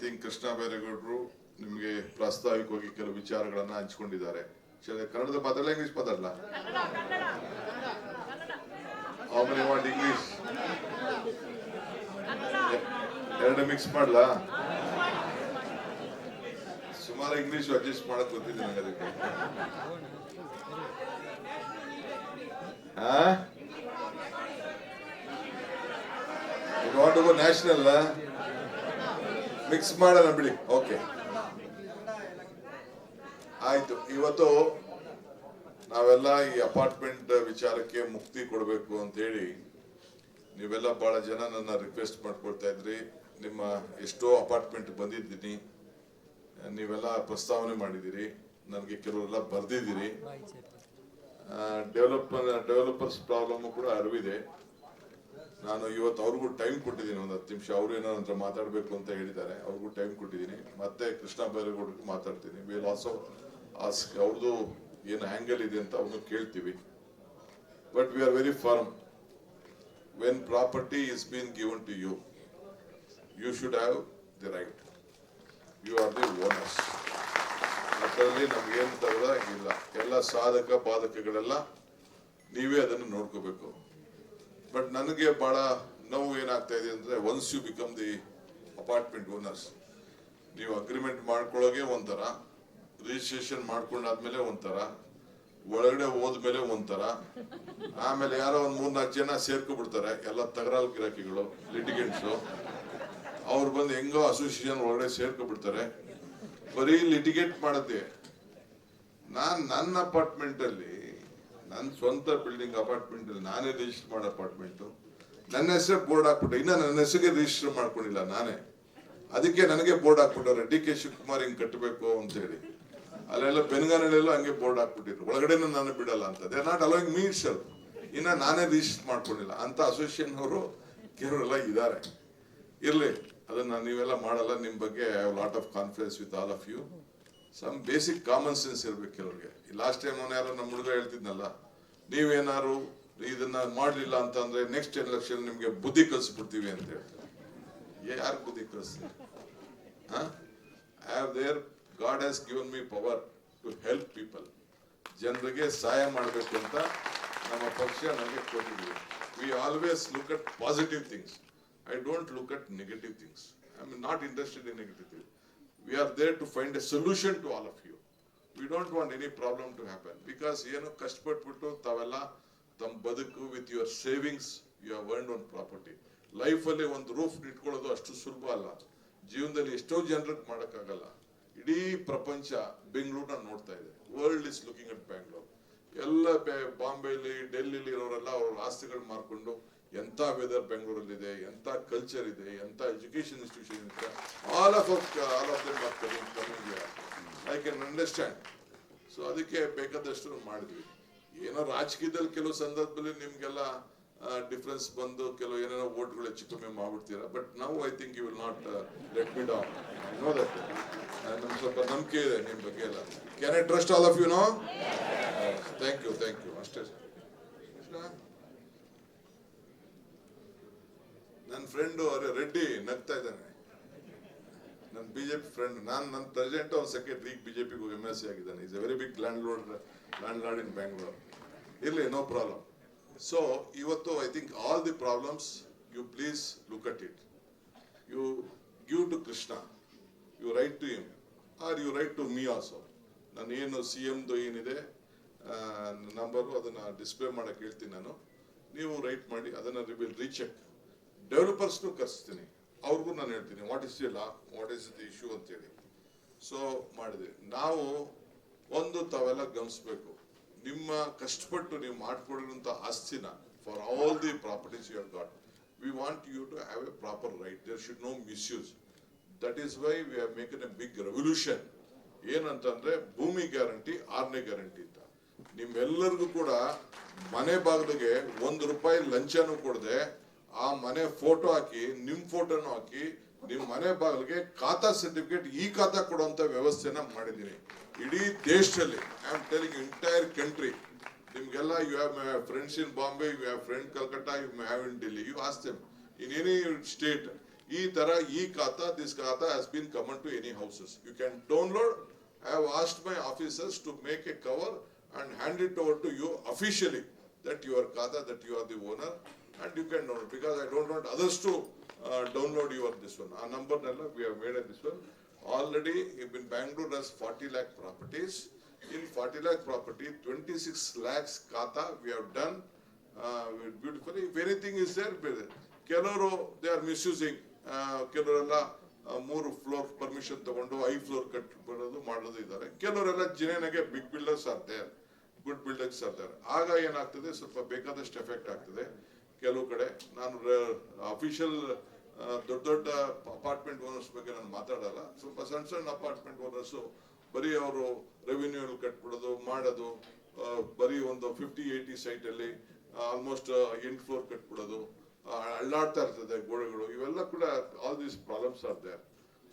Think Krishna ಬೈರೇಗೌಡರು ನಿಮಗೆ ಪ್ರಾಸ್ತಾವಿಕವಾಗಿ ಕೆಲವು ವಿಚಾರಗಳನ್ನ ಹಂಚಿಕೊಂಡಿದ್ದಾರೆ. ಕನ್ನಡದ ಮಾತಾಡಲ್ಲ, ಇಂಗ್ಲಿಷ್ ಮಾತಾಡಲ್ಲ? ಆಮೇಲೆ ವಾಟ್ ಇಂಗ್ಲಿಷ್ ಎರಡು ಮಿಕ್ಸ್ ಮಾಡ್ಲಾ? ಸುಮಾರು ಇಂಗ್ಲಿಷ್ ಅಡ್ಜಸ್ಟ್ ಮಾಡಕ್ ಗೊತ್ತಿದೆ ನನಗೆ. ಅದಕ್ಕೆ ವಾಟ್ ಗೋ ನ್ಯಾಷನಲ್ ಮಿಕ್ಸ್ ಮಾಡೋಣ ಬಿಡಿ. ಓಕೆ, ಆಯ್ತು. ಇವತ್ತು ನಾವೆಲ್ಲ ಈ ಅಪಾರ್ಟ್ಮೆಂಟ್ ವಿಚಾರಕ್ಕೆ ಮುಕ್ತಿ ಕೊಡಬೇಕು ಅಂತ ಹೇಳಿ ನೀವೆಲ್ಲ ಬಹಳ ಜನ ನನ್ನ ರಿಕ್ವೆಸ್ಟ್ ಮಾಡ್ಕೊಳ್ತಾ ಇದ್ರಿ. ನಿಮ್ಮ ಎಷ್ಟೋ ಅಪಾರ್ಟ್ಮೆಂಟ್ ಬಂದಿದ್ದೀನಿ, ನೀವೆಲ್ಲ ಪ್ರಸ್ತಾವನೆ ಮಾಡಿದ್ದೀರಿ, ನನಗೆ ಕೆಲವರೆಲ್ಲ ಬರ್ದಿದ್ದೀರಿ. ಡೆವಲಪರ್ಸ್ ಪ್ರಾಬ್ಲಮ್ ಕೂಡ ಅರಿವಿದೆ. ನಾನು ಇವತ್ತು ಅವ್ರಿಗೂ ಟೈಮ್ ಕೊಟ್ಟಿದ್ದೀನಿ, ಒಂದು 10 ನಿಮಿಷ. ಅವರು ಏನೋ ನಂತರ ಮಾತಾಡಬೇಕು ಅಂತ ಹೇಳಿದ್ದಾರೆ, ಅವ್ರಿಗೂ ಟೈಮ್ ಕೊಟ್ಟಿದ್ದೀನಿ. ಮತ್ತೆ ಕೃಷ್ಣ ಬೈರೇಗೌಡರಿಗೆ ಮಾತಾಡ್ತೀನಿ. ವಿಲ್ ಆಲ್ಸೋ ಆಸ್ಕ್ ಅವ್ರದ್ದು ಏನು ಆಂಗಲ್ ಇದೆ ಅಂತ ಅವ್ರನ್ನು ಕೇಳ್ತೀವಿ. But we are very firm. When property is been given to you, you should have the right. You are the owners. ಅದರಲ್ಲಿ ನಮ್ಗೇನು ತಗದ ಇಲ್ಲ. ಎಲ್ಲ ಸಾಧಕ ಬಾಧಕಗಳೆಲ್ಲ ನೀವೇ ಅದನ್ನು ನೋಡ್ಕೋಬೇಕು. ಬಟ್ ನನಗೆ ಬಹಳ ನೋವು ಏನಾಗ್ತಾ ಇದೆ ಅಂದ್ರೆ, once you become the apartment owners, ನೀವು ಅಗ್ರಿಮೆಂಟ್ ಮಾಡ್ಕೊಳ್ಳೋಕೆ ಒಂಥರ, ರಿಜಿಸ್ಟ್ರೇಷನ್ ಮಾಡ್ಕೊಂಡಾದ್ಮೇಲೆ ಒಂಥರ, ಒಳಗಡೆ ಹೋದ್ಮೇಲೆ ಒಂಥರ, ಆಮೇಲೆ ಯಾರೋ ಒಂದ್ 3-4 ಜನ ಸೇರ್ಕೊಬಿಡ್ತಾರೆ, ಎಲ್ಲ ತಗರಾಲ್ ಗಿರಾಕಿಗಳು, ಲಿಟಿಗೆಂಟ್ಸು. ಅವ್ರು ಬಂದು ಹೆಂಗೋ ಅಸೋಸಿಯೇಷನ್ ಒಳಗಡೆ ಸೇರ್ಕೊಬಿಡ್ತಾರೆ, ಬರೀ ಲಿಟಿಗೇಟ್ ಮಾಡುತ್ತೆ. ನನ್ನ ಅಪಾರ್ಟ್ಮೆಂಟ್ ಅಲ್ಲಿ, ನನ್ನ ಸ್ವಂತ ಬಿಲ್ಡಿಂಗ್ ಅಪಾರ್ಟ್ಮೆಂಟ್ ಅಲ್ಲಿ ನಾನೇ ರಿಜಿಸ್ಟರ್ ಮಾಡೋ ಅಪಾರ್ಟ್ಮೆಂಟ್, ನನ್ನ ಹೆಸರು ಬೋರ್ಡ್ ಹಾಕ್ಬಿಟ್ಟು, ಇನ್ನ ನನ್ನ ಹೆಸರಿಗೆ ರಿಜಿಸ್ಟರ್ ಮಾಡ್ಕೊಂಡಿಲ್ಲ ನಾನೇ. ಅದಕ್ಕೆ ನನಗೆ ಬೋರ್ಡ್ ಹಾಕ್ಬಿಟ್ಟವ್ರೆ, ಡಿ ಕೆ ಶಿವಕುಮಾರ್ ಹಿಂಗ್ ಕಟ್ಟಬೇಕು ಅಂತ ಹೇಳಿ. ಅಲ್ಲೆಲ್ಲ ಬೆನ್ಗಾನಲ್ಲೆಲ್ಲ ಹಂಗೆ ಬೋರ್ಡ್ ಹಾಕ್ಬಿಟ್ಟಿದ್ರು, ಒಳಗಡೆ ನಾನು ಬಿಡಲ್ಲ ಅಂತ. They are not allowing me self. ಇನ್ನ ನಾನೇ ರಿಜಿಸ್ಟರ್ ಮಾಡ್ಕೊಂಡಿಲ್ಲ ಅಂತ ಅಸೋಸಿಯೇಷನ್ ಅವರು ಕೆಲವರೆಲ್ಲ ಇದ್ದಾರೆ. ಇರ್ಲಿ, ಅದನ್ನ ನೀವೆಲ್ಲ ಮಾಡಲ್ಲ. ನಿಮ್ ಬಗ್ಗೆ I have lot of confidence with all of you. Some basic common sense ಇರ್ಬೇಕು ಕೆಲವ್ರಿಗೆ. ಲಾಸ್ಟ್ ಟೈಮ್ ಅವನು ಯಾರೋ ನಮ್ಮ ಹುಡುಗ ಹೇಳ್ತಿದ್ನಲ್ಲ, ನೀವೇನಾರು ಇದನ್ನ ಮಾಡ್ಲಿಲ್ಲ ಅಂತಂದ್ರೆ ನೆಕ್ಸ್ಟ್ ಎಲೆಕ್ಷನ್ ನಿಮ್ಗೆ ಬುದ್ಧಿ ಕಲಿಸ್ಬಿಡ್ತೀವಿ ಅಂತ ಹೇಳ್ತಾರೆ. ಯಾರು ಬುದ್ಧಿ ಕಲಿಸ್ತೀವಿ? God has given me power to help people. ಜನರಿಗೆ ಸಹಾಯ ಮಾಡಬೇಕು ಅಂತ ನಮ್ಮ ಪಕ್ಷ ನನಗೆ ಕೊಟ್ಟಿದೆ. We always look at positive things. I don't look at negative things. I am not interested in negative things. We are there to find a solution to all of you. We don't want any problem to happen, because ಏನು ಕಷ್ಟಪಟ್ಬಿಟ್ಟು ತಾವೆಲ್ಲ ತಮ್ಮ ಬದುಕು with your savings you have earned on property. Life ಅಲ್ಲಿ ಒಂದು roof ಇಟ್ಕೊಳ್ಳೋದು ಅಷ್ಟು ಸುಲಭ ಅಲ್ಲ. ಜೀವನದಲ್ಲಿ ಎಷ್ಟೋ ಜನರಿಗೆ ಮಾಡೋಕ್ಕಾಗಲ್ಲ. ಇಡೀ ಪ್ರಪಂಚ ಬೆಂಗಳೂರನ್ನ ನೋಡ್ತಾ ಇದೆ. World is looking at Bangalore. ಎಲ್ಲ ಬಾಂಬೆಲಿ, ಡೆಲ್ಲಿಲಿ ಇರೋರೆಲ್ಲ ಅವ್ರ ಆಸ್ತಿಗಳು ಮಾರ್ಕೊಂಡು, ಎಂತ ವೆದರ್ ಬೆಂಗಳೂರಲ್ಲಿ ಇದೆ, ಎಂತ ಕಲ್ಚರ್ ಇದೆ, ಎಂತ ಎಜುಕೇಶನ್ ಇನ್ಸ್ಟಿಟ್ಯೂಷನ್ ಇದೆ. All of them are coming here. I can understand. So ಅದಕ್ಕೆ ಬೇಕಾದಷ್ಟು ಮಾಡಿದ್ವಿ. ಏನೋ ರಾಜಕೀಯದಲ್ಲಿ ಕೆಲವು ಸಂದರ್ಭದಲ್ಲಿ ನಿಮ್ಗೆಲ್ಲ ಡಿಫರೆನ್ಸ್ ಬಂದು ಕೆಲವು ಏನೇನೋ ವೋಟ್ಗಳು ಹೆಚ್ಚು ಕಮ್ಮಿ ಮಾಡ್ಬಿಡ್ತೀರಾ. ಬಟ್ ನಾವು I think you will not let me down. I know that. ನಮ್ಗೆ ಸ್ವಲ್ಪ ನಂಬಿಕೆ ಇದೆ ನಿಮ್ ಬಗ್ಗೆ ಎಲ್ಲ. Can I trust all of you? No? Thank you, thank you. ಅಷ್ಟೇ. ನನ್ನ ಫ್ರೆಂಡು ರೆಡ್ಡಿ ನಗ್ತಾ ಇದ್ದಾನೆ, ನನ್ನ ಬಿಜೆಪಿ ಫ್ರೆಂಡ್. ನನ್ನ ಪ್ರೆಸಿಡೆಂಟ್, ಅವ್ರ ಸೆಕ್ರೆಟರಿ, ಬಿಜೆಪಿಗೂ MLC ಆಗಿದ್ದಾನೆ. Is a very big landlord in Bangalore. ಇರ್ಲಿ, ನೋ ಪ್ರಾಬ್ಲಮ್. So, ಇವತ್ತು I think all the problems, you please look at it. You give to Krishna, you write to him, or you write to me also. ನಾನು ಏನು CMದು ಏನಿದೆ number, ಅದನ್ನ display ಮಾಡಕ್ಕೆ ಹೇಳ್ತೀನಿ ನಾನು. ನೀವು ರೈಟ್ ಮಾಡಿ, ಅದನ್ನ ವಿಲ್ ರೀಚೆಕ್. ಡೆವಲಪರ್ಸ್ನು ಕರೆಸ್ತೀನಿ, ಅವ್ರಿಗೂ ನಾನು ಹೇಳ್ತೀನಿ what is the law, what is the issue ಅಂತೇಳಿ. ಸೊ ಮಾಡಿದೆ. ನಾವು ಒಂದು ತಾವೆಲ್ಲ ಗಮನಿಸ್ಬೇಕು, ನಿಮ್ಮ ಕಷ್ಟಪಟ್ಟು ನೀವು ಮಾಡ್ಕೊಂಡಿರುವಂತ ಆಸ್ತಿನ, for all the properties you have got, we want you to have a proper right. There should no misuse. That is why we have ಮೇಕನ್ ಎ ಬಿಗ್ ರೆವಲ್ಯೂಷನ್. ಏನಂತಂದ್ರೆ ಭೂಮಿ ಗ್ಯಾರಂಟಿ, 6ನೇ ಗ್ಯಾರಂಟಿ ಅಂತ. ನಿಮ್ಮೆಲ್ಲರಿಗೂ ಕೂಡ ಮನೆ ಬಾಗಿಲಿಗೆ ₹1 ಲಂಚನೂ ಕೊಡದೆ, ಆ ಮನೆ ಫೋಟೋ ಹಾಕಿ, ನಿಮ್ ಫೋಟೋನು ಹಾಕಿ, ನಿಮ್ ಮನೆ ಬಾಗಿಲಿಗೆ ಖಾತಾ ಸರ್ಟಿಫಿಕೇಟ್, ಈ ಖಾತಾ ಕೊಡುವಂತ ವ್ಯವಸ್ಥೆನ ಮಾಡಿದ್ದೀನಿ ಇಡೀ ದೇಶದಲ್ಲಿ. I am telling entire country. ನಿಮ್ಗೆಲ್ಲ, you have friends in Bombay, you have friend Calcutta, you have in Delhi. You ask them in any state. ಈ ತರ ಈ ಖಾತಾ, this khata has been common to any houses. You can download. I have asked my officers to make a cover and hand it over to you officially that your khata, that you are the owner, and you can download, because I don't want others to download your this one. Our number nalla we have made this one. Already in Bangalore has 40 lakh properties. In 40 lakh property, 26 lakhs khata we have done beautifully. If anything is there, ಕೆಲವರು they are misusing. ಕೆಲವರೆಲ್ಲ 3 floor permission ತಗೊಂಡು 5 floor ಕಟ್ಟಬರೋದು ಮಾಡೋದು ಇದ್ದಾರೆ. ಕೆಲವರೆಲ್ಲ ಜಿನೇನಾಗೆ big builders are there, good builders are there. ಆಗ ಏನಾಗ್ತದೆ, ಸ್ವಲ್ಪ ಬೇಕಾದಷ್ಟು ಎಫೆಕ್ಟ್ ಆಗ್ತದೆ ಕೆಲವು ಕಡೆ. ನಾನು ಅಫಿಷಿಯಲ್ ದೊಡ್ಡ ದೊಡ್ಡ ಅಪಾರ್ಟ್ಮೆಂಟ್ ಓನರ್ಸ್ ಬಗ್ಗೆ ನಾನು ಮಾತಾಡಲ್ಲ. ಸ್ವಲ್ಪ ಸಣ್ಣ ಸಣ್ಣ ಅಪಾರ್ಟ್ಮೆಂಟ್ ಓನರ್ಸ್ ಬರೀ ಅವರು ರೆವಿನ್ಯೂ ಕಟ್ಬಿಡೋದು ಮಾಡೋದು, ಬರೀ ಒಂದು 50-80 ಸೈಟ್ ಅಲ್ಲಿ ಆಲ್ಮೋಸ್ಟ್ 8 ಫ್ಲೋರ್ ಕಟ್ಬಿಡೋದು, ಅಳ್ಳಾಡ್ತಾ ಇರ್ತದೆ ಗೋಡೆಗಳು. ಇವೆಲ್ಲ ಕೂಡ all these problems are there.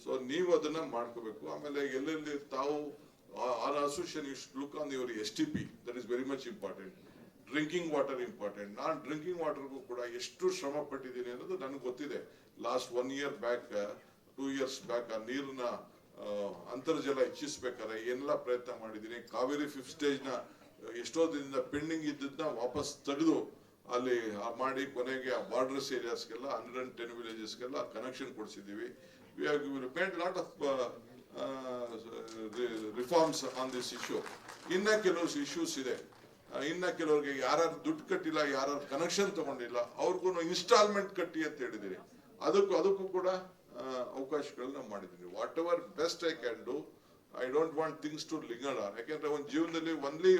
So ನೀವು ಅದನ್ನ ಮಾಡ್ಕೋಬೇಕು. ಆಮೇಲೆ ಎಲ್ಲೆಲ್ಲಿ ತಾವು our association you should look on your STP, that is very much important. Drinking water important. ನಾನು ಡ್ರಿಂಕಿಂಗ್ ವಾಟರ್ಗೂ ಕೂಡ ಎಷ್ಟು ಶ್ರಮ ಪಟ್ಟಿದ್ದೀನಿ ಅನ್ನೋದು ನನಗೆ ಗೊತ್ತಿದೆ. Last 1 year back, 2 years back ಆ ನೀರಿನ ಅಂತರ್ಜಲ ಹೆಚ್ಚಿಸ್ಬೇಕಾದ್ರೆ ಏನೆಲ್ಲ ಪ್ರಯತ್ನ ಮಾಡಿದ್ದೀನಿ. ಕಾವೇರಿ 5th stage ನ ಎಷ್ಟೋ ದಿನದಿಂದ ಪೆಂಡಿಂಗ್ ಇದ್ದದನ್ನ ವಾಪಸ್ ತೆಗೆದು ಅಲ್ಲಿ ಮಾಡಿ ಕೊನೆಗೆ ಆ ಬಾರ್ಡರ್ಸ್ ಏರಿಯಾಸ್ಗೆಲ್ಲ 110 ವಿಲೇಜಸ್ಗೆಲ್ಲ ಕನೆಕ್ಷನ್ ಕೊಡಿಸಿದ್ದೀವಿ. We have made lot of reforms on this issue. ಇನ್ನ ಕೆಲವು ಇಶ್ಯೂಸ್ ಇದೆ. ಇನ್ನ ಕೆಲವರಿಗೆ ಯಾರು ದುಡ್ಡು ಕಟ್ಟಿಲ್ಲ, ಯಾರು ಕನೆಕ್ಷನ್ ತಗೊಂಡಿಲ್ಲ, ಅವ್ರಿಗೂ ಇನ್ಸ್ಟಾಲ್ಮೆಂಟ್ ಕಟ್ಟಿ ಅಂತ ಹೇಳಿದಿರಿ. ಅದಕ್ಕೂ ಕೂಡ ಅವಕಾಶಗಳನ್ನ ಮಾಡಿದ್ದೀನಿ. Whatever best I can do. I don't want things to linger. ಯಾಕೆಂದ್ರೆ ಒಂದು ಜೀವನದಲ್ಲಿ ಒನ್ಲಿ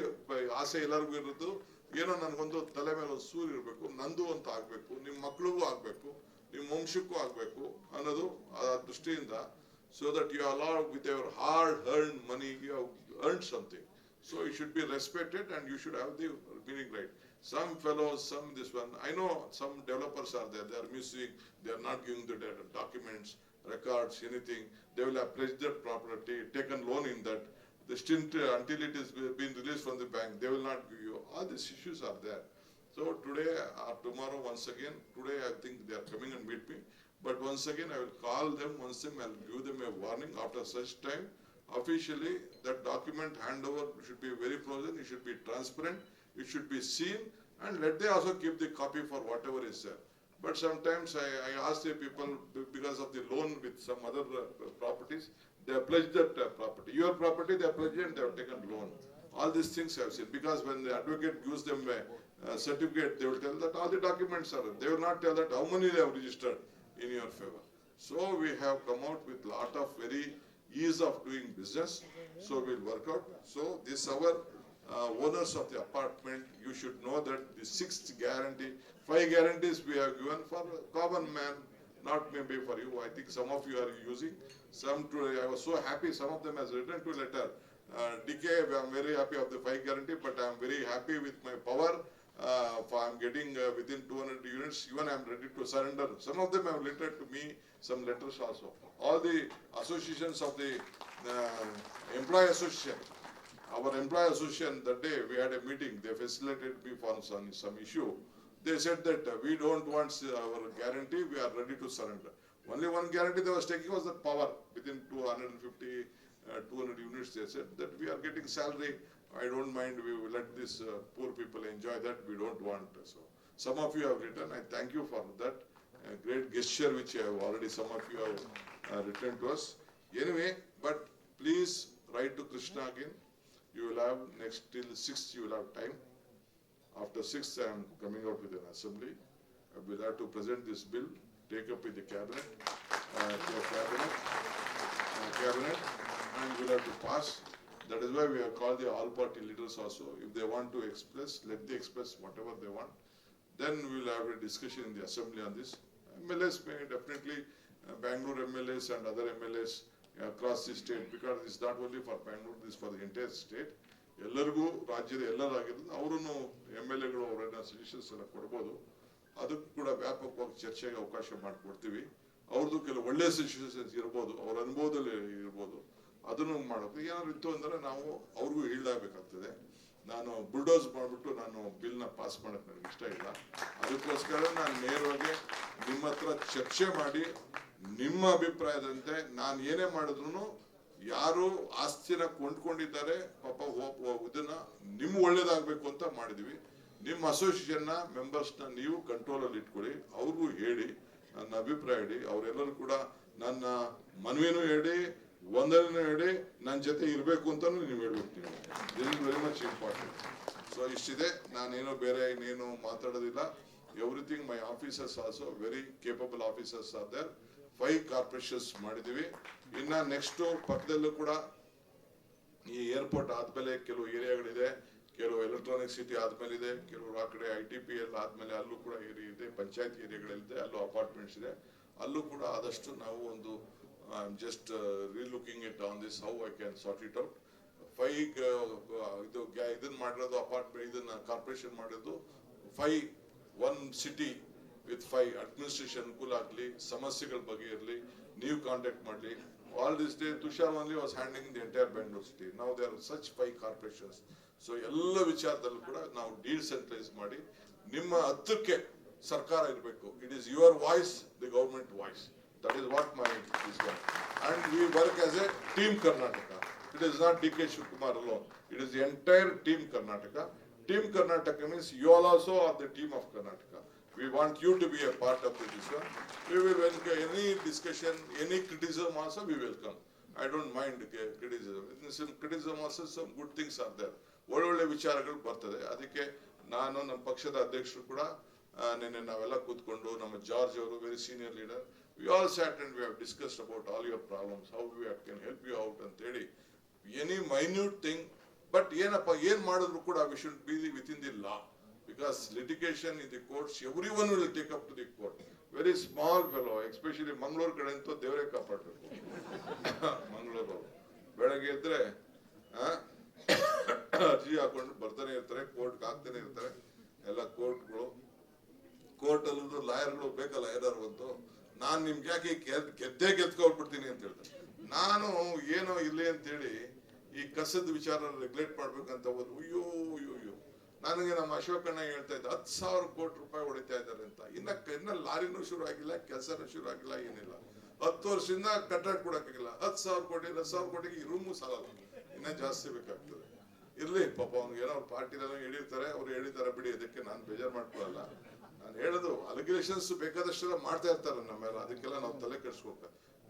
ಆಸೆ ಎಲ್ಲರಿಗೂ ಇರೋದು, ಏನೋ ನನ್ಗೊಂದು ತಲೆ ಮೇಲೆ ಒಂದು ಸೂರು ಇರಬೇಕು, ನಂದು ಅಂತ ಆಗ್ಬೇಕು, ನಿಮ್ಮ ಮಕ್ಳಿಗೂ ಆಗ್ಬೇಕು, ನಿಮ್ಮ ವಂಶಕ್ಕೂ ಆಗ್ಬೇಕು ಅನ್ನೋದು ಆ ದೃಷ್ಟಿಯಿಂದ. So that you allow with your hard earned money, you have earned something. So it should be respected and you should have the meaning right. Some fellows, some this one, I know some developers are there, they are misusing, they are not giving the documents, records, anything. They will have pledged their property, taken loan in that. The stint until it is being released from the bank, they will not give you. All these issues are there. So today or tomorrow, once again, today I think they are coming and meet me. But once again, I will call them, once again, I will give them a warning. After such time, officially, that document handover should be very frozen, it should be transparent, it should be seen, and let they also keep the copy for whatever is there. But sometimes I ask the people, because of the loan with some other properties, they have pledged that property. Your property, they have pledged and they have taken loan. All these things I have seen. Because when the advocate gives them a certificate, they will tell that all the documents are. They will not tell that how many they have registered in your favor. So we have come out with lot of very ease of doing business. So we'll work out. So this our owners of the apartment, you should know that the 6th guarantee, 5 guarantees we have given for common man, not maybe for you. I think some of you are using. Some today, I was so happy, some of them has written to letter. DK, I am very happy of the 5 guarantee, but I am very happy with my power. I am getting within 200 units, even I am ready to surrender. Some of them have written to me some letters also. All the associations of the employee association, our employee association, that day we had a meeting, they facilitated me for some issue. They said that we don't want our guarantee, we are ready to surrender. Only one guarantee they was taking was that power within 250, 200 units. They said that we are getting salary, I don't mind, we will let these poor people enjoy that, we don't want. So some of you have written, I thank you for that great gesture which you have already, some of you have written to us. Anyway, but please write to Krishna again. You will have next till 6th you will have time. After 6th I am coming out with an assembly. I will have to present this bill, take up with the cabinet, cabinet, and we will have to pass. That is why we have called the all party leaders also. If they want to express, let them express whatever they want. Then we will have a discussion in the assembly on this. MLAs may definitely, Bangalore MLAs and other MLAs across the state, because it's not only for Bangalore, this is for the entire state. ಎಲ್ಲರಿಗೂ ರಾಜ್ಯದ ಎಲ್ಲರಾಗಿರೋದು ಅವರು MLAಗಳು ಅವರನ್ನ suggestions ಎಲ್ಲ ಕೊಡ್ಬೋದು. ಅದಕ್ಕೂ ಕೂಡ ವ್ಯಾಪಕವಾಗಿ ಚರ್ಚೆಗೆ ಅವಕಾಶ ಮಾಡಿಕೊಡ್ತೀವಿ. ಅವ್ರದ್ದು ಕೆಲವು ಒಳ್ಳೆ ಸಜೆಷನ್ಸ್ ಇರ್ಬೋದು, ಅವ್ರ ಅನುಭವದಲ್ಲಿ ಇರ್ಬೋದು, ಅದನ್ನು ಮಾಡೋದು. ಏನಾದ್ರು ಇತ್ತು ಅಂದ್ರೆ ನಾವು ಅವ್ರಿಗೂ ಹೇಳ್ದಾಗಬೇಕಾಗ್ತದೆ. ನಾನು ಬುಲ್ಡೋಸ್ ಮಾಡಿಬಿಟ್ಟು ನಾನು ಬಿಲ್ನ ಪಾಸ್ ಮಾಡೋಕ್ಕೆ ನನಗೆ ಇಷ್ಟ ಇಲ್ಲ. ಅದಕ್ಕೋಸ್ಕರ ನಾನು ನೇರವಾಗಿ ನಿಮ್ಮ ಹತ್ರ ಚರ್ಚೆ ಮಾಡಿ ನಿಮ್ಮ ಅಭಿಪ್ರಾಯದಂತೆ ನಾನು ಏನೇ ಮಾಡಿದ್ರು ಯಾರು ಆಸ್ತಿನ ಕೊಂಡ್ಕೊಂಡಿದ್ದಾರೆ ಪಾಪ ಇದನ್ನ ನಿಮ್ ಒಳ್ಳೇದಾಗ್ಬೇಕು ಅಂತ ಮಾಡಿದ್ವಿ. ನಿಮ್ಮ ಅಸೋಸಿಯೇಷನ್ ಮೆಂಬರ್ಸ್ ನ ನೀವು ಕಂಟ್ರೋಲ್ ಅಲ್ಲಿ ಇಟ್ಕೊಳ್ಳಿ, ಅವ್ರಿಗೂ ಹೇಳಿ, ನನ್ನ ಅಭಿಪ್ರಾಯ ಹೇಳಿ, ಅವರೆಲ್ಲರೂ ಕೂಡ ನನ್ನ ಮನವಿನೂ ಹೇಳಿ, ವಂದನೆನೂ ಹೇಳಿ, ನನ್ನ ಜೊತೆ ಇರಬೇಕು ಅಂತಾನು ನೀವು ಹೇಳ್ಬೇಕು. ನೀವು this is very much important. So ಇಷ್ಟಿದೆ, ನಾನೇನೋ ಬೇರೆ ಇನ್ನೇನು ಮಾತಾಡೋದಿಲ್ಲ. Everything my officers also very capable officers are there. 5 corporations ಮಾಡಿದೀವಿ. ಇನ್ನ ನೆಕ್ಸ್ಟ್ ಪಕ್ಕದಲ್ಲೂ ಕೂಡ ಈ ಏರ್ಪೋರ್ಟ್ ಆದ್ಮೇಲೆ ಕೆಲವು ಏರಿಯಾಗಳಿದೆ, ಕೆಲವು ಎಲೆಕ್ಟ್ರಾನಿಕ್ ಸಿಟಿ ಆದ್ಮೇಲೆ ಇದೆ, ಕೆಲವು ಆ ಕಡೆ ITPL ಆದ್ಮೇಲೆ ಅಲ್ಲೂ ಕೂಡ ಏರಿಯಾ ಇದೆ, ಪಂಚಾಯತ್ ಏರಿಯಾಗಳಿದೆ, ಅಲ್ಲೂ ಅಪಾರ್ಟ್ಮೆಂಟ್ಸ್ ಇದೆ. ಅಲ್ಲೂ ಕೂಡ ಆದಷ್ಟು ನಾವು ಒಂದು just relooking it on this how I can sort it out. 5 ಇದನ್ನ ಮಾಡಿರೋದು ಅಪಾರ್ಟ್ಮೆಂಟ್, ಇದನ್ನ ಕಾರ್ಪೊರೇಷನ್ ಮಾಡಿರೋದು 5 1 ಸಿಟಿ with 5 administration ಅನುಕೂಲ ಆಗಲಿ, ಸಮಸ್ಯೆಗಳ ಬಗ್ಗೆ ಇರಲಿ, ನೀವು ಕಾಂಟ್ಯಾಕ್ಟ್ ಮಾಡಲಿ. All this day Tushar only was handling the entire Bangalore city. Now there are such 5 corporations. So ಎಲ್ಲ ವಿಚಾರದಲ್ಲೂ ಕೂಡ ನಾವು ಡಿಸೆಂಟ್ರಲೈಸ್ ಮಾಡಿ ನಿಮ್ಮ ಹತ್ತಕ್ಕೆ ಸರ್ಕಾರ ಇರಬೇಕು. It is your voice, the government voice. That is what my is done. And we work as a team Karnataka. It is not DK Shivakumar alone. It is the entire team Karnataka. Team Karnataka means you all also are the team of Karnataka. We want you to be a part of this one. We will welcome any discussion, any criticism also we welcome. I don't mind criticism. Some criticism also, some good things are there. ಒಳ್ಳೊಳ್ಳೆ ವಿಚಾರಗಳು ಬರ್ತದೆ. ಅದಕ್ಕೆ ನಾನು ನಮ್ಮ ಪಕ್ಷದ ಅಧ್ಯಕ್ಷರು ಕೂಡ ನಿನ್ನೆ ನಾವೆಲ್ಲ ಕೂತ್ಕೊಂಡು ನಮ್ಮ ಜಾರ್ಜ್ ಅವರು very senior leader, we all sat and we have discussed about all your problems, how we can help you out ಅಂತ ಹೇಳಿ any minute thing. But ಏನಪ್ಪ ಏನ್ ಮಾಡಿದ್ರು ಕೂಡ we should be within the law. Because litigation in the courts, everyone will take up to the court. Very small fellow, especially Mangalore kade antu devare kaapadabeku. Mangalore ಬೆಳಗ್ಗೆ ಇದ್ರೆ ಅರ್ಜಿ ಹಾಕೊಂಡು ಬರ್ತಾನೆ ಇರ್ತಾರೆ, ಕೋರ್ಟ್ ಹಾಕ್ತಾನೆ ಇರ್ತಾರೆ. ಎಲ್ಲ ಕೋರ್ಟ್ ಅಲ್ಲೂ ಲಾಯರ್ಗಳು ಬೇಕಲ್ಲ ಏನಾರು ಒಂದು. ನಾನ್ ನಿಮ್ಗೆ ಯಾಕೆ ಗೆದ್ಕೊಳ್ಬಿಡ್ತೀನಿ ಅಂತ ಹೇಳ್ತಾರೆ. ನಾನು ಏನೋ ಇಲ್ಲಿ ಅಂತ ಹೇಳಿ ಈ ಕಸದ ವಿಚಾರ ರೆಗ್ಯುಲೇಟ್ ಮಾಡ್ಬೇಕಂತ ಹೋದ್ರು. ಅಯ್ಯೋ ನನಗೆ ನಮ್ಮ ಅಶೋಕಣ್ಣ ಹೇಳ್ತಾ ಇದ್ದ 10,000 ಕೋಟಿ ರೂಪಾಯಿ ಹೊಡಿತಾ ಇದ್ದಾರೆ ಅಂತ. ಇನ್ನ ಲಾರಿನೂ ಶುರು ಆಗಿಲ್ಲ, ಕೆಲಸನೂ ಶುರು ಆಗಿಲ್ಲ, ಏನಿಲ್ಲ. 10 ವರ್ಷದಿಂದ ಕಟ್ಟಡ ಕೊಡಕ್ಕಾಗಿಲ್ಲ. 10,000 ಕೋಟಿಗೆ ಈ ರೂಮು ಸಾಲಲ್ಲ, ಇನ್ನ ಜಾಸ್ತಿ ಬೇಕಾಗ್ತದೆ. ಇರ್ಲಿ ಪಾಪ ಅವ್ನಿಗೆ ಏನೋ ಪಾರ್ಟಿಲೆಲ್ಲ ಹೇಳಿರ್ತಾರೆ, ಅವ್ರು ಹೇಳಿದ್ದಾರೆ ಬಿಡಿ, ಅದಕ್ಕೆ ನಾನು ಬೇಜಾರು ಮಾಡ್ಕೊಳ್ಳಲ್ಲ. ನಾನು ಹೇಳೋದು ಅಲಿಗೇಷನ್ಸ್ ಬೇಕಾದಷ್ಟೆಲ್ಲ ಮಾಡ್ತಾ ಇರ್ತಾರೆ ನಮ್ಮೆಲ್ಲ, ಅದಕ್ಕೆಲ್ಲ ನಾವು ತಲೆ ಕೆಡಿಸ್ಕೋಕ.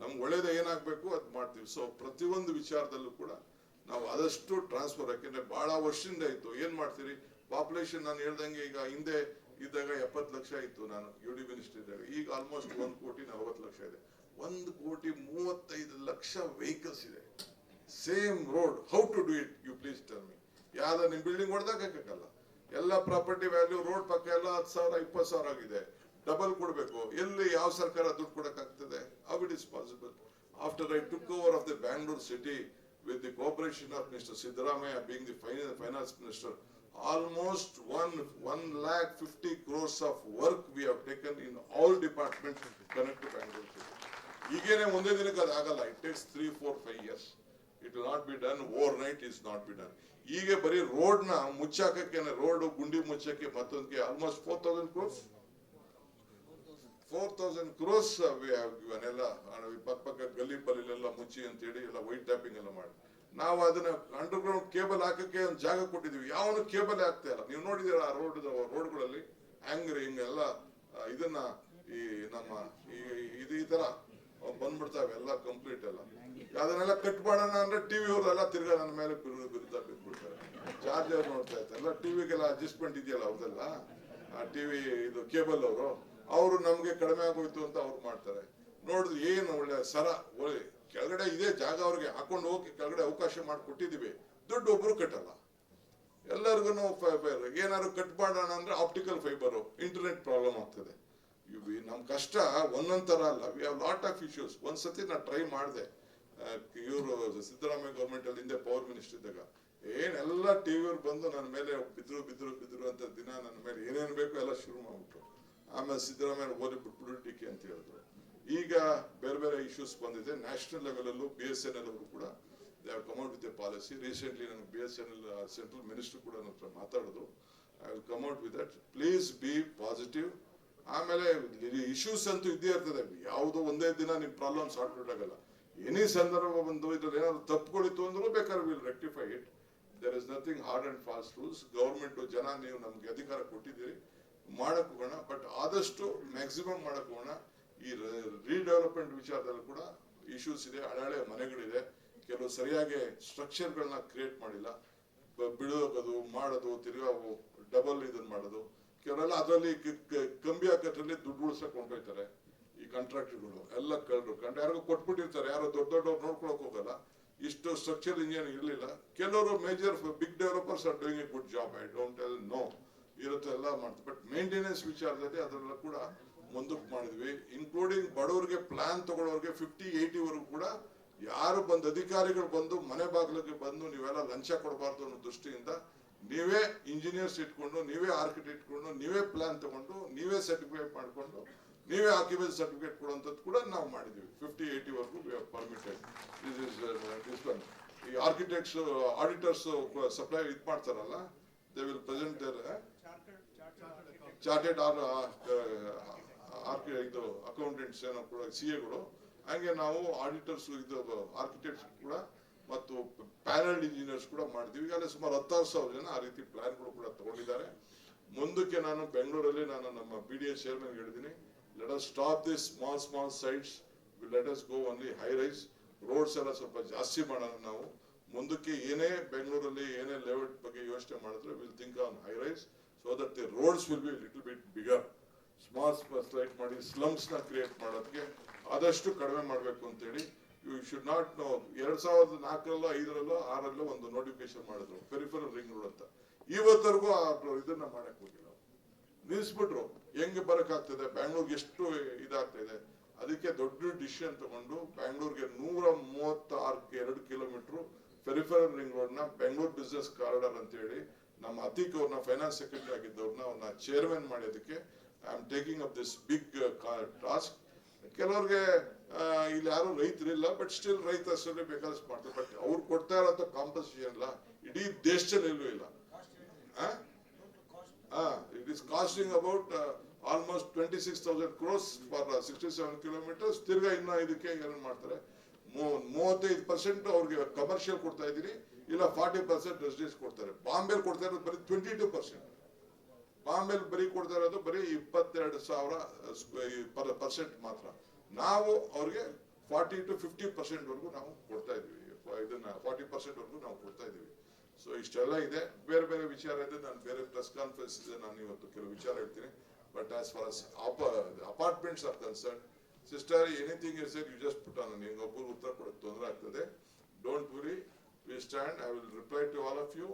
ನಮ್ಗೆ ಒಳ್ಳೇದ ಏನಾಗ್ಬೇಕು ಅದ್ ಮಾಡ್ತೀವಿ. ಸೊ ಪ್ರತಿಯೊಂದು ವಿಚಾರದಲ್ಲೂ ಕೂಡ ನಾವು ಆದಷ್ಟು ಟ್ರಾನ್ಸ್ಫರ್, ಯಾಕೆಂದ್ರೆ ಬಹಳ ವರ್ಷದಿಂದ ಇತ್ತು. ಏನ್ ಮಾಡ್ತೀರಿ, ಪಾಪ್ಯುಲೇಷನ್ ನಾನು ಹೇಳ್ದಂಗೆ ಈಗ ಹಿಂದೆ ಇದ್ದಾಗ 70 ಲಕ್ಷ ಇತ್ತು, ನಾನು UD ಮಿನಿಸ್ಟರ್ ಇದ್ದಾಗ. ಈಗ ಆಲ್ಮೋಸ್ಟ್ 1,40,40 ಇದೆ. 1,35,00,000 ವೆಹಿಕಲ್ಸ್ ಇದೆ. Same road, how to do it, you please tell me. ಯಾವ್ದ ನಿಮ್ ಬಿಲ್ಡಿಂಗ್ ಹೊಡೆದಾಕಲ್ಲ, ಎಲ್ಲ ಪ್ರಾಪರ್ಟಿ ವ್ಯಾಲ್ಯೂ ರೋಡ್ ಪಕ್ಕ ಎಲ್ಲ 10,000 20,000 ಆಗಿದೆ. ಡಬಲ್ ಕೊಡ್ಬೇಕು. ಎಲ್ಲಿ ಯಾವ ಸರ್ಕಾರ ದುಡ್ಡು ಕೊಡಕ್ಕಾಗ್ತದೆ? How it is possible? After I took over of the Bangalore city with the cooperation of Mr. Siddaramaiah being the finance minister, almost 1,50,000 crores of work we have taken in all departments connected to Bangalore city. ಈಗೇನೆ ಒಂದೇ ದಿನಕ್ಕೆ ಅದು ಆಗಲ್ಲ. It takes 3, 4, 5 years. It will not be done overnight. Is not be done. ಈಗ ಬರೀ road ನ ಮುಚ್ಚಾಕಕ್ಕೆ, road ಗುಂಡಿ ಮುಚ್ಚಕ್ಕೆ ಮತ್ತೊಂದಕ್ಕೆ almost 4,000 crores. 4,000 crores we have given. ಎಲ್ಲ ಪಕ್ಕ ಗಲ್ಲಿ ಪಲ್ಲಿಲೆಲ್ಲ ಮುಚ್ಚಿ ಅಂತ ಹೇಳಿ ಎಲ್ಲ ವೈಟ್ ಟ್ಯಾಪಿಂಗ್ ಎಲ್ಲ ಮಾಡಿ ನಾವು ಅದನ್ನ ಅಂಡರ್ ಗ್ರೌಂಡ್ ಕೇಬಲ್ ಹಾಕಕ್ಕೆ ಒಂದು ಜಾಗ ಕೊಟ್ಟಿದೀವಿ. ಯಾವನು ಕೇಬಲ್ ಹಾಕ್ತಾ ಇಲ್ಲ. ನೀವು ನೋಡಿದೀರ ಆ ರೋಡ್ಗಳಲ್ಲಿ ಹ್ಯಾಂಗರಿಂಗ್ ಎಲ್ಲ ಇದನ್ನ ಈ ನಮ್ಮ ಈ ತರ ಬಂದ್ಬಿಡ್ತಾವೆ ಎಲ್ಲ ಕಂಪ್ಲೀಟ್ ಎಲ್ಲ. ಅದನ್ನೆಲ್ಲ ಕಟ್ ಮಾಡೋಣ ಅಂದ್ರೆ ಟಿವಿ ಅವ್ರೆಲ್ಲ ತಿರ್ಗಾ ನನ್ನ ಮೇಲೆ ಬಿದ್ಬಿಡ್ತಾರೆ. ಚಾರ್ಜರ್ ನೋಡ್ತಾ ಇರ್ತಾರೆ ಎಲ್ಲ. ಟಿವಿಗೆಲ್ಲ ಅಡ್ಜಸ್ಟ್ಮೆಂಟ್ ಇದೆಯಲ್ಲ ಅವ್ರದೆಲ್ಲ, ಆ ಟಿವಿ ಇದು ಕೇಬಲ್ ಅವರು ನಮ್ಗೆ ಕಡಿಮೆ ಆಗೋಯ್ತು ಅಂತ ಅವ್ರು ಮಾಡ್ತಾರೆ. ನೋಡಿದ್ರು ಏನು ಒಳ್ಳೆ ಸರ ಒಳ್ಳೆ ಕೆಳಗಡೆ ಇದೆ ಜಾಗ, ಅವ್ರಿಗೆ ಹಾಕೊಂಡು ಹೋಗಿ ಕೆಳಗಡೆ ಅವಕಾಶ ಮಾಡಿಕೊಟ್ಟಿದೀವಿ. ದುಡ್ಡು ಒಬ್ರು ಕಟ್ಟಲ್ಲ. ಎಲ್ಲರಿಗೂ ಏನಾದ್ರು ಕಟ್ ಮಾಡೋಣ ಅಂದ್ರೆ ಆಪ್ಟಿಕಲ್ ಫೈಬರ್, ಇಂಟರ್ನೆಟ್ ಪ್ರಾಬ್ಲಮ್ ಆಗ್ತದೆ. ನಮ್ ಕಷ್ಟ ಒಂದೊಂದ್ ತರ ಅಲ್ಲ. We have lot of issues. ಒಂದ್ಸತಿ ನಾ ಟ್ರೈ ಮಾಡಿದೆ, ಇವರು ಸಿದ್ದರಾಮಯ್ಯ ಗೌರ್ಮೆಂಟ್ ಅಲ್ಲಿ ಹಿಂದೆ ಪವರ್ ಮಿನಿಸ್ಟರ್ ಇದ್ದಾಗ ಏನೆಲ್ಲ ಟಿವಿಯವ್ರು ಬಂದು ನನ್ನ ಮೇಲೆ ಬಿದ್ರು ಅಂತ ದಿನ ನನ್ನ ಮೇಲೆ ಏನೇನ್ ಬೇಕು ಎಲ್ಲ ಶುರು ಮಾಡ್ಬಿಟ್ರು. ಆಮೇಲೆ ಸಿದ್ದರಾಮಯ್ಯ ಓದಿ ಬಿಟ್ಬಿಡು ಟಿಕೆ ಅಂತ ಹೇಳಿದ್ರು. ಈಗ ಬೇರೆ ಬೇರೆ ಇಶ್ಯೂಸ್ ಬಂದಿದೆ. ನ್ಯಾಷನಲ್ ಲೆವೆಲ್ ಅಲ್ಲೂ BSNL ಅವರು ಕೂಡ they have come out with a policy. Recently ನನಗೆ BSNL ಸೆಂಟ್ರಲ್ ಮಿನಿಸ್ಟರ್ ಕೂಡ ನನ್ನ ಹತ್ರ ಮಾತಾಡಿದ್ರು. I will come out with that. Please be positive ಆಮೇಲೆ ಇಶ್ಯೂಸ್ ಅಂತೂ ಇದ್ದೇ ಇರ್ತದೆ. ಯಾವುದೋ ಒಂದೇ ದಿನ ನಿಮ್ ಪ್ರಾಬ್ಲಮ್ ಸಾರ್ಟ್ ಔಟ್ ಆಗಲ್ಲ. ಎನಿ ಸಂದರ್ಭ ಬಂದು ಇದ್ರಲ್ಲಿ ಏನಾದ್ರು ತಪ್ಪುಗಳಿತ್ತು ಅಂದ್ರೂ ಬೇಕಾದ್ರೆ will rectify it. There is nothing hard and fast rules. Government ಜನ ನೀವು ನಮ್ಗೆ ಅಧಿಕಾರ ಕೊಟ್ಟಿದ್ದೀರಿ, ಮಾಡಕ್ ಹೋಗೋಣ. ಬಟ್ ಆದಷ್ಟು ಮ್ಯಾಕ್ಸಿಮಮ್ ಮಾಡಕ್ ಹೋಗೋಣ. ಈ ರೀಡೆವಲಪ್ಮೆಂಟ್ ವಿಚಾರದಲ್ಲಿ ಕೂಡ ಇಶ್ಯೂಸ್ ಇದೆ. ಹಳೆ ಮನೆಗಳಿದೆ, ಕೆಲವು ಸರಿಯಾಗಿ ಸ್ಟ್ರಕ್ಚರ್ಗಳನ್ನ ಕ್ರಿಯೇಟ್ ಮಾಡಿಲ್ಲ. ಬಿಡೋದು ಮಾಡೋದು, ತಿರ್ಗಾ ಡಬಲ್ ಇದನ್ನ ಮಾಡೋದು. ಕೆಲವೆಲ್ಲ ಅದರಲ್ಲಿ ಕಂಬಿ ಹಾಕೋದ್ರಲ್ಲಿ ದುಡ್ಡು ಉಳಿಸಕ್ ಹೊಂಟೋಯ್ತಾರೆ ಈ ಕಾಂಟ್ರಾಕ್ಟರ್ಗಳು ಎಲ್ಲ. ಕಳ್ರು ಯಾರಿಗೂ ಕೊಟ್ಬಿಟ್ಟಿರ್ತಾರೆ, ಯಾರೋ ದೊಡ್ಡವ್ರು ನೋಡ್ಕೊಳಕ್ ಹೋಗಲ್ಲ. ಇಷ್ಟು ಸ್ಟ್ರಕ್ಚರ್ ಇಂಜಿನಿಯರ್ ಇರಲಿಲ್ಲ. ಕೆಲವರು major big developers are doing a good job. I don't tell no, ಇರುತ್ತೆ ಎಲ್ಲ ಮಾಡ್ತಾರೆ. ಬಟ್ ಮೇಂಟೆನೆನ್ಸ್ ವಿಚಾರದಲ್ಲಿ ಅದನ್ನೆಲ್ಲ ಕೂಡ ಮುಂದಕ್ಕೆ ಮಾಡಿದ್ವಿ. ಇನ್ಕ್ಲೂಡಿಂಗ್ ಬಡವರಿಗೆ ಪ್ಲಾನ್ ತಗೊಳ್ಳೋರಿಗೆ 50-80 ವರೆಗೂ ಕೂಡ ಯಾರು ಬಂದು ಅಧಿಕಾರಿಗಳು ಬಂದು ಮನೆ ಬಾಗಿಲಿಗೆ ಬಂದು ನೀವೆಲ್ಲ ಲಂಚ ಕೊಡಬಾರ್ದು ಅನ್ನೋ ದೃಷ್ಟಿಯಿಂದ ನೀವೇ ಇಂಜಿನಿಯರ್ಸ್ ಇಟ್ಕೊಂಡು, ನೀವೇ ಆರ್ಕಿಟೆಕ್ಟ್ ಇಟ್ಕೊಂಡು, ನೀವೇ ಪ್ಲಾನ್ ತಗೊಂಡು, ನೀವೇ ಸರ್ಟಿಫಿಕೇಟ್ ಮಾಡಿಕೊಂಡು, ನೀವೇ ಆಕ್ಯುಪೆನ್ಸಿ ಸರ್ಟಿಫಿಕೇಟ್ ಕೊಡುವಂಥದ್ದು ಕೂಡ ನಾವು ಮಾಡಿದ್ವಿ. 50-80 ವರೆಗೂ ಪರ್ಮಿಟೆಡ್. This one. ಈ ಆರ್ಕಿಟೆಕ್ಟ್ಸ್ ಆಡಿಟರ್ಸ್ ಸಪ್ಲೈ ಇದು ಮಾಡ್ತಾರಲ್ಲ, they will present their chartered ಇದು ಅಕೌಂಟೆಂಟ್ಸ್ ಏನೋ ಕೂಡ CAಗಳು. ಹಾಗೆ ನಾವು ಆಡಿಟರ್ಸ್ ಇದು ಆರ್ಕಿಟೆಕ್ಟ್ಸ್ ಕೂಡ ಮತ್ತು ಪ್ಯಾನಲ್ ಇಂಜಿನಿಯರ್ಸ್ ಕೂಡ ಮಾಡಿದ್ವಿ. ಈಗಾಗಲೇ ಸುಮಾರು 10,000 ಜನ ಆ ರೀತಿ ಪ್ಲಾನ್ಗಳು ಕೂಡ ತಗೊಂಡಿದ್ದಾರೆ. ಮುಂದಕ್ಕೆ ನಾನು ಬೆಂಗಳೂರಲ್ಲಿ ನಮ್ಮ BDA ಚೇರ್ಮನ್ ಹೇಳಿದ್ದೀನಿ, let us stop this small sites, let us go only high rise. Roads ಎಲ್ಲ ಸ್ವಲ್ಪ ಜಾಸ್ತಿ ಮಾಡೋಣ ನಾವು. ಮುಂದಕ್ಕೆ ಏನೇ ಬೆಂಗಳೂರಲ್ಲಿ ಏನೇ ಲೇಔಟ್ ಬಗ್ಗೆ ಯೋಚನೆ ಮಾಡಿದ್ರೆ will think on high rise, so that the roads will be little bit bigger. Small slight ಮಾಡಿ ಸ್ಲಮ್ಸ್ ನ ಕ್ರಿಯೇಟ್ ಮಾಡೋದಕ್ಕೆ ಆದಷ್ಟು ಕಡಿಮೆ ಮಾಡಬೇಕು ಅಂತೇಳಿ. You should not no. 2004 5 6 ಒಂದು ನೋಟಿಫಿಕೇಶನ್ ಮಾಡಿದ್ರು, ಪೆರಿಫೆರಲ್ ರಿಂಗ್ ರೋಡ್ ಅಂತ. ಇವತ್ತರೆಗೂ ಇದನ್ನ ಮಾಡಕ್ ಹೋಗಿಲ್ಲ, ನಿಲ್ಸ್ಬಿಟ್ರು. ಹೆಂಗ್ ಬರಕ್ ಆಗ್ತದೆ? ಬ್ಯಾಂಗ್ಳೂರ್ಗೆ ಎಷ್ಟು ಇದಾಗ್ತಾ ಇದೆ. ಅದಕ್ಕೆ ದೊಡ್ಡ ಡಿಸಿಷನ್ ತಗೊಂಡು ಬ್ಯಾಂಗ್ಳೂರ್ಗೆ 136 2 ಕಿಲೋಮೀಟರ್ ಪೆರಿಫೆರಲ್ ರಿಂಗ್ ರೋಡ್ ನ ಬೆಂಗಳೂರು ಬಿಸ್ನೆಸ್ ಕಾರಿಡಾರ್ ಅಂತ ಹೇಳಿ ನಮ್ಮ ಅತೀಕ್ ಅವ್ರನ್ನ ಫೈನಾನ್ಸ್ ಸೆಕ್ರೆಟರಿ ಆಗಿದ್ದವ್ರನ್ನ ಚೇರ್ಮನ್ ಮಾಡೋದಕ್ಕೆ I am taking up this big task. ಕೆಲವ್ರಿಗೆ ಇಲ್ಲಿ ಯಾರು ರೈತರಿಲ್ಲ, ಬಟ್ ಸ್ಟಿಲ್ ರೈತರಷ್ಟೇ ಬೇಕಾದಷ್ಟು ಮಾಡ್ತಾರೆ. ಬಟ್ ಅವ್ರು ಕೊಡ್ತಾ ಇರೋ ಕಾಂಪನ್ಸೇಷನ್ ಇಲ್ಲ ಇಡೀ ದೇಶದಲ್ಲಿ ಎಲ್ಲೂ ಇಲ್ಲ. It is costing about almost 26,000 crores for 67 kilometers. ತಿರ್ಗಾ ಇನ್ನ ಇದಕ್ಕೆ ಏನ್ ಮಾಡ್ತಾರೆ, 35% ಅವ್ರಿಗೆ ಕಮರ್ಷಿಯಲ್ ಕೊಡ್ತಾ ಇದ್ದೀರಿ, ಇಲ್ಲ 40% ರೆಸಿಡೆನ್ಸ್ ಕೊಡ್ತಾರೆ. ಬಾಂಬೆಲ್ ಕೊಡ್ತಾ ಇರೋದು ಬರೀ 22%. ಬಾಂಬೆಲ್ ಬರೀ ಕೊಡ್ತಾ ಇರೋದು ಬರೀ 22,000% ಮಾತ್ರ. ನಾವು ಅವ್ರಿಗೆ 40 to 50% ವರೆಗೂ ನಾವು ಕೊಡ್ತಾ ಇದೀವಿ. ಇದನ್ನ 40% ವರೆಗೂ ನಾವು ಕೊಡ್ತಾ ಇದೀವಿ. ಸೊ ಇಷ್ಟೆಲ್ಲ ಇದೆ. ಬೇರೆ ಬೇರೆ ವಿಚಾರ ಇದೆ, ನಾನು ಬೇರೆ ಪ್ರೆಸ್ ಕಾನ್ಫರೆನ್ಸ್ ಇದೆ, ನಾನು ಇವತ್ತು ಕೆಲವು ವಿಚಾರ ಹೇಳ್ತೀನಿ. But as far as apartments are concern, sister, anything is you just put on. ನಿಮ್ಗೆ ಒಬ್ಬರು ಉತ್ತರ ಕೊಡಕ್ಕೆ ತೊಂದರೆ ಆಗ್ತದೆ. Don't worry, we stand. I will reply to all of you.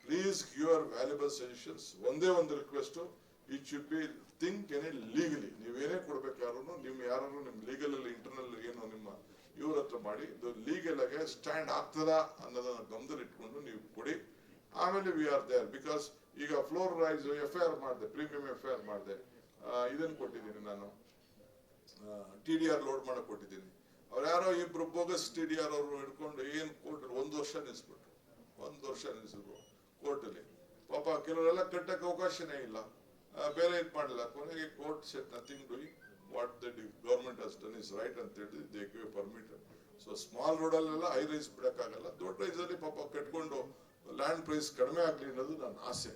Please give your valuable suggestions. ಒಂದೇ ಒಂದು request, it should be think legally. ನೀವೇನೇ ಕೊಡ್ಬೇಕಾದ್ರೂ ಯಾರು ನಿಮ್ ಲೀಗಲ್ ಅಲ್ಲಿ ಇಂಟರ್ನಲ್ ಏನು ನಿಮ್ಮ ಇವ್ರ ಹತ್ರ ಮಾಡಿ ಇದು ಲೀಗಲ್ ಆಗಿ ಸ್ಟ್ಯಾಂಡ್ ಆಗ್ತದ ಅನ್ನೋದನ್ನ ಗಮನದಲ್ಲಿ ಇಟ್ಕೊಂಡು ನೀವು ಕೊಡಿ. ಆಮೇಲೆ ವಿ ಆರ್ ದೇರ್. ಬಿಕಾಸ್ ಈಗ ಫ್ಲೋರ್ ರೈಸ್ FIR ಮಾಡಿದೆ, ಪ್ರೀಮಿಯಂ FIR ಮಾಡಿದೆ. ಇದನ್ನ ಕೊಟ್ಟಿದ್ದೀನಿ ನಾನು, TDR ಲೋಡ್ ಮಾಡಕ್ ಕೊಟ್ಟಿದ್ದೀನಿ. ಅವ್ರು ಯಾರೋ ಇಬ್ರು ಬೋಗಸ್ TDR ಅವರು ಹಿಡ್ಕೊಂಡು ಏನ್ ಕೋರ್ಟ್ 1 ವರ್ಷ ನಿಲ್ಸ್ಬಿಟ್ರು. 1 ವರ್ಷ ನಿಲ್ಸಿದ್ರು ಕೋರ್ಟ್ ಅಲ್ಲಿ. ಪಾಪ ಕೆಲವರೆಲ್ಲ ಕಟ್ಟಕ್ಕೆ ಅವಕಾಶನೇ ಇಲ್ಲ, ಬೇರೆ ಇದು ಮಾಡಲಿಲ್ಲ. ಕೊನೆಗೆ court set nothing doing what the government has done is right ಅಂತ ಹೇಳಿ they give permit. So small road ಅಲ್ಲೆಲ್ಲ ಹೈ ರೈಸ್ ಬಿಡಕ್ಕಾಗಲ್ಲ. ದೊಡ್ಡ ರೈಸ್ ಅಲ್ಲಿ ಪಾಪ ಕಟ್ಕೊಂಡು ಲ್ಯಾಂಡ್ ಪ್ರೈಸ್ ಕಡಿಮೆ ಆಗ್ಲಿ ಅನ್ನೋದು ನನ್ನ ಆಸೆ.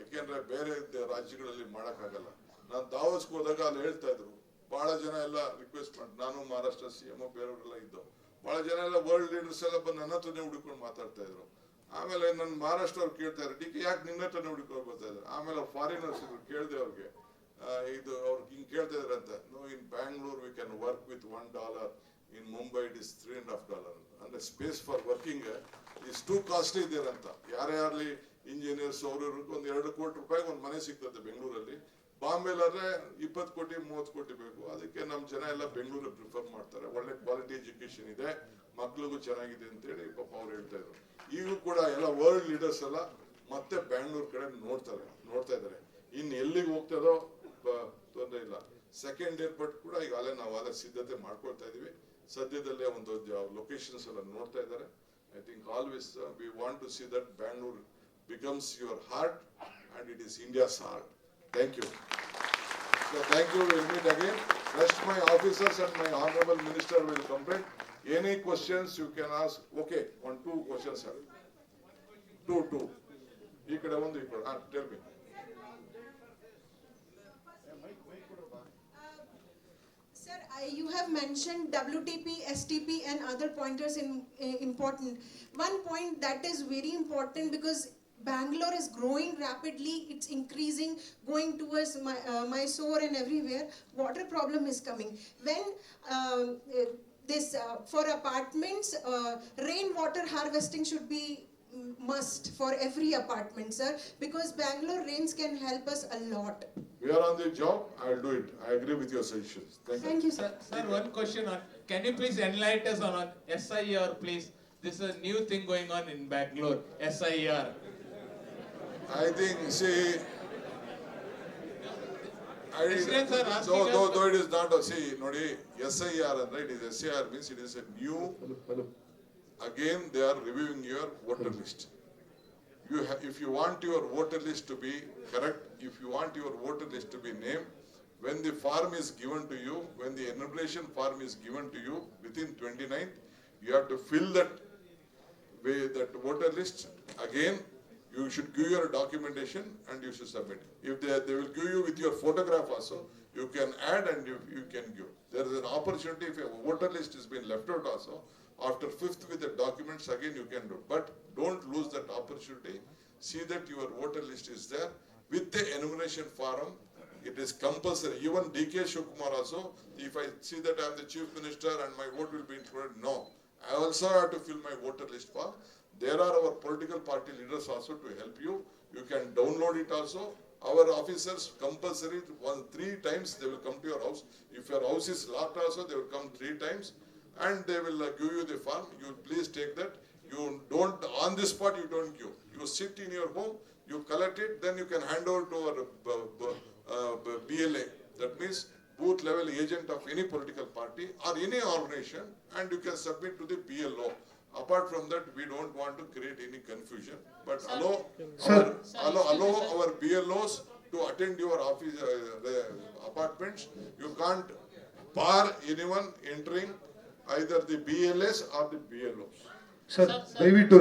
ಯಾಕೆಂದ್ರೆ ಬೇರೆ ರಾಜ್ಯಗಳಲ್ಲಿ ಮಾಡಕ್ಕಾಗಲ್ಲ. ನಾನು ದಾವೋಸ್ಗೆ ಹೋದಾಗ ಅಲ್ಲಿ ಹೇಳ್ತಾ ಇದ್ರು, ಬಹಳ ಜನ ಎಲ್ಲ ರಿಕ್ವೆಸ್ಟ್ ಮಾಡಿ, ನಾನು ಮಹಾರಾಷ್ಟ್ರ CM ಬೇರೆಯವರೆಲ್ಲ ಇದ್ದು, ಬಹಳ ಜನ ಎಲ್ಲ ವರ್ಲ್ಡ್ ಲೀಡರ್ಸ್ ಎಲ್ಲ ಬಂದು ನನ್ನ ಹತ್ರನೇ ಹುಡುಕೊಂಡು ಮಾತಾಡ್ತಾ ಇದ್ರು. ಆಮೇಲೆ ನನ್ನ ಮಹಾರಾಷ್ಟ್ರ ಅವ್ರು ಕೇಳ್ತಾ ಇದ್ರು, DK ಯಾಕೆ ನಿನ್ನ ಹತ್ರನೇ ಹುಡುಕೊಂಡು ಬರ್ತಾ ಇದ್ರು. ಆಮೇಲೆ ಫಾರಿನರ್ಸ್ ಕೇಳಿದೆ ಅವ್ರಿಗೆ, ಇದು ಅವ್ರಿಗೆ ಹಿಂಗ್ ಕೇಳ್ತಾ ಇದಾರೆ ಅಂತ. No, in Bangalore we can work with $1, in Mumbai it is $3.5. ಅಂದ್ರೆ space for working is too costly ಇದೆ ಅಂತ. ಯಾರ್ಯಾರ್ಲಿ ಇಂಜಿನಿಯರ್ಸ್ ಅವರು ಒಂದು 2 ಕೋಟಿ ರೂಪಾಯಿಗೆ ಒಂದು ಮನೆ ಸಿಗ್ತದೆ ಬೆಂಗಳೂರಲ್ಲಿ. ಬಾಂಬೆಲಾದ್ರೆ 20 ಕೋಟಿ 30 ಕೋಟಿ ಬೇಕು. ಅದಕ್ಕೆ ನಮ್ಮ ಜನ ಎಲ್ಲ ಬೆಂಗಳೂರು ಪ್ರಿಫರ್ ಮಾಡ್ತಾರೆ. ಒಳ್ಳೆ ಕ್ವಾಲಿಟಿ ಎಜುಕೇಶನ್ ಇದೆ, ಮಕ್ಳಿಗೂ ಚೆನ್ನಾಗಿದೆ ಅಂತೇಳಿ ಪಾಪ ಅವ್ರು ಹೇಳ್ತಾ ಇದ್ರು. ಈಗೂ ಕೂಡ ಎಲ್ಲ ವರ್ಲ್ಡ್ ಲೀಡರ್ಸ್ ಎಲ್ಲ ಮತ್ತೆ ಬ್ಯಾಂಗ್ಳೂರ್ ಕಡೆ ನೋಡ್ತಾ ಇದ್ದಾರೆ. ಇನ್ನು ಎಲ್ಲಿಗೆ ಹೋಗ್ತದೋ ತೊಂದರೆ ಇಲ್ಲ. ಸೆಕೆಂಡ್ ಏರ್ಪೋರ್ಟ್ ಕೂಡ ಈಗ ನಾವು ಸಿದ್ಧತೆ ಮಾಡ್ಕೊಳ್ತಾ ಇದೀವಿ. ಸದ್ಯದಲ್ಲೇ ಒಂದು ಲೊಕೇಶನ್ಸ್ ಎಲ್ಲ ನೋಡ್ತಾ ಇದ್ದಾರೆ. I think always we want to see that Bangalore becomes your heart and it is India's heart. Thank you. So thank you, we'll meet again. Rest my officers and my honorable minister will complete. Any questions you can ask. Okay, two questions, sir. Two. ಈ ಕಡೆ ಒಂದು ಈ ಕಡೆ. Tell me. Sir, you have mentioned WTP, STP and other pointers important. One point that is very important because Bangalore is growing rapidly, it's increasing, going towards Mysore and everywhere. Water problem is coming. When for apartments, rainwater harvesting should be must for every apartment, sir, because Bangalore rains can help us a lot. We are on the job. I'll do it. I agree with your suggestions. Thank you, sir. Sir, one question on, can you please enlighten us on SIR, please? This is a new thing going on in Bangalore, SIR. I think, see, Presidents are asking us though it is not, see, nodi, SIR, right? It is SIR means it is a new, again, they are reviewing your voter list. If you want your voter list to be correct, if you want your voter list to be named, when the form is given to you, when the enumeration form is given to you, within 29th, you have to fill that voter list again. You should give your documentation and you should submit. If they will give you with your photograph also, you can add and you can give. There is an opportunity if a voter list has been left out also, after 5th with the documents again you can do. But don't lose that opportunity. See that your voter list is there. With the enumeration form, it is compulsory. Even DK Shivakumar also, if I see that I am the chief minister and my vote will be included, no. I also have to fill my voter list form. There are our political party leaders also to help you. You can download it also. Our officers compulsory 3 times they will come to your house. If your house is locked also, they will come 3 times and they will give you the form. You please take that. You don't, on the spot you don't give. You sit in your home, you collect it, then you can hand over to our BLA. That means booth level agent of any political party or any organization, and you can submit to the BLO. Apart from that, we don't want to create any confusion, but allow our BLOs to attend your office apartments. You can't bar anyone entering either the BLS or the BLOs. Sir, ದಯವಿಟ್ಟು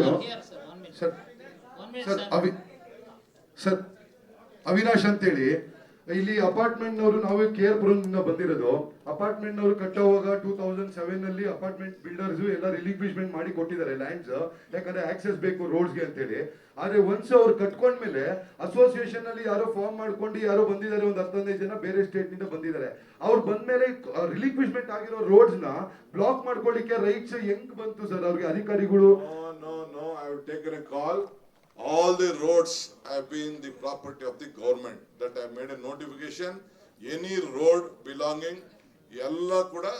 sir Avinash ಅಂತೇಳಿ ಇಲ್ಲಿ apartment ನವರು ನಾವು KR ಪುರಂದಿಂದ ಬಂದಿರೋದು. Apartment ನವರು ಕಟ್ಟೋವಾಗ 2007 ನಲ್ಲಿ apartment builders ಎಲ್ಲ ರಿಲಿಕ್ವಿಶ್ಮೆಂಟ್ ಮಾಡಿ ಕೊಟ್ಟಿದ್ದಾರೆ ಲ್ಯಾಂಡ್ಸ್, ಯಾಕಂದ್ರೆ ಆಕ್ಸೆಸ್ ಬೇಕು ರೋಡ್ಸ್ಗೆ ಅಂತೇಳಿ. ಆದ್ರೆ ಒನ್ಸ್ ಅವ್ರು ಕಟ್ಕೊಂಡ್ಮೇಲೆ ಅಸೋಸಿಯೇಷನ್ ಅಲ್ಲಿ ಯಾರೋ ಫಾರ್ಮ್ ಮಾಡ್ಕೊಂಡು ಯಾರೋ ಬಂದಿದ್ದಾರೆ, ಒಂದು 15 ಜನ ಬೇರೆ ಸ್ಟೇಟ್ ನಿಂದ ಬಂದಿದ್ದಾರೆ. ಅವ್ರು ಬಂದ್ಮೇಲೆ ರಿಲಿಕ್ವಿಶ್ಮೆಂಟ್ ಆಗಿರೋ ರೋಡ್ಸ್ ನ ಬ್ಲಾಕ್ ಮಾಡ್ಕೊಳ್ಳಿಕ್ಕೆ ರೈಟ್ಸ್ ಹೆಂಗ್ ಬಂತು ಸರ್ ಅವ್ರಿಗೆ ಅಧಿಕಾರಿಗಳು? No, I have taken a call. All the roads have been the property of the government. That I made a notification. Any road belonging, ella kuda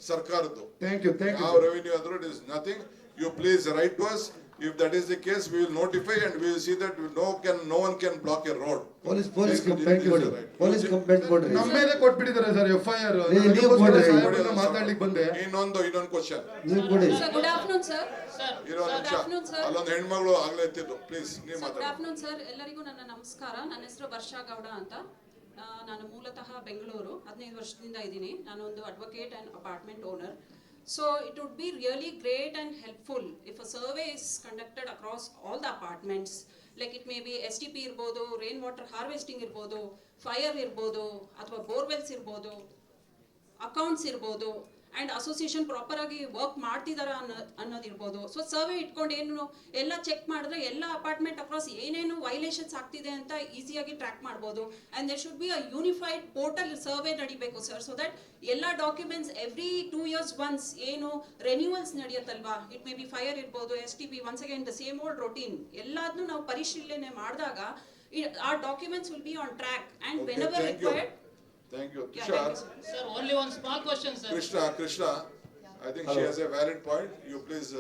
sarkaradu. Thank you. Our revenue authority is nothing. You please write to us. If that is the case, we will notify and we will see that no one can block a road. Police complaint ಕೊಡಿ. Police complaint ಕೊಡ್ರಿ. ನಮ್ಮ ಮೇಲೆ ಕೊಟ್ಬಿಟ್ಟಿದ್ದಾರೆ sir FIR. ನೀವು ಕೊಡ್ರಿ. ಸಾಹೇಬ್ರನ್ನ ಮಾತಾಡ್ಲಿಕ್ಕೆ ಬಂದೆ. ಇನ್ನೊಂದು question. ನೀವು ಕೊಡಿ. Sir, good afternoon, sir. Good afternoon, sir. ಅಲ್ಲೊಂದು ಹೆಣ್ಮಗಳು ಆಗ್ಲೇ ಎತ್ತಿದ್ದು. ಪ್ಲೀಸ್ ನೀವು ಮಾತಾಡಿ. ಗುಡ್ ಆಫ್ಟರ್ನೂನ್ ಸರ್, ಎಲ್ಲರಿಗೂ ನನ್ನ ನಮಸ್ಕಾರ. ನನ್ನ ಹೆಸರು ವರ್ಷಾ ಗೌಡ ಅಂತ. ನಾನು ಮೂಲತಃ ಬೆಂಗಳೂರು, 15 ವರ್ಷದಿಂದ ಇದ್ದೀನಿ. ನಾನು ಒಂದು advocate and apartment owner. So it would be really great and helpful if a survey is conducted across all the apartments, like it may be STP irbodu, rainwater harvesting irbodu, fire irbodu, athwa borewells irbodu, accounts irbodu, and association proper agi work ಮಾಡ್ತಿದಾರ ಅನ್ನೋದಿರ್ಬೋದು. So survey ಇಟ್ಕೊಂಡು ಏನು ಎಲ್ಲ check ಮಾಡಿದ್ರೆ ಎಲ್ಲ apartment across ಏನೇನು violations ಆಗ್ತಿದೆ ಅಂತ ಈಸಿಯಾಗಿ ಟ್ರ್ಯಾಕ್ ಮಾಡ್ಬೋದು. And there should be a unified portal survey ನಡಿಬೇಕು ಸರ್, ಸೊ ದಟ್ ಎಲ್ಲ ಡಾಕ್ಯುಮೆಂಟ್ಸ್ ಎವ್ರಿ 2 years once ಏನು ರೆನ್ಯೂವಲ್ಸ್ ನಡೆಯುತ್ತಲ್ವಾ, ಇಟ್ ಮೇ ಬಿ ಫೈರ್ ಇರ್ಬೋದು, STP, once again the same old routine, ಎಲ್ಲದನ್ನೂ ನಾವು ಪರಿಶೀಲನೆ ಮಾಡಿದಾಗ ಆ documents will be on track and whenever required. Thank you. Yeah, Tushar. thank you, Sir, only one small question, sir. Krishna, I think she has a valid point. You please,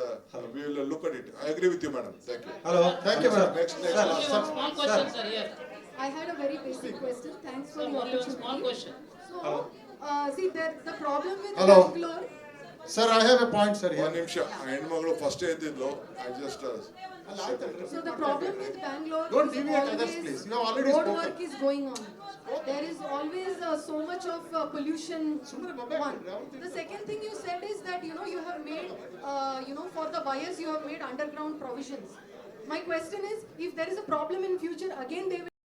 we will look at it. I agree with you, madam. Thank you. Hello. Thank you, madam. Next. Only one small question, sir. Here. I had a very basic question. Thanks for Sir, the only one small opportunity. question. So, see, the problem with Hello. Bangalore. Sir, I have a point, sir. ಒಂದ್ Here. ನಿಮಿಷ ಹೆಣ್ಮಗಳು first ಎದ್ದಿದ್ಲು I just So the problem with Bangalore Don't is deviate others, always please. You have already road spoken. work is going on. There is always so much of pollution. One. The second thing you said is that you have made for the buyers you have made underground provisions. My question is, if there is a problem in future, again they will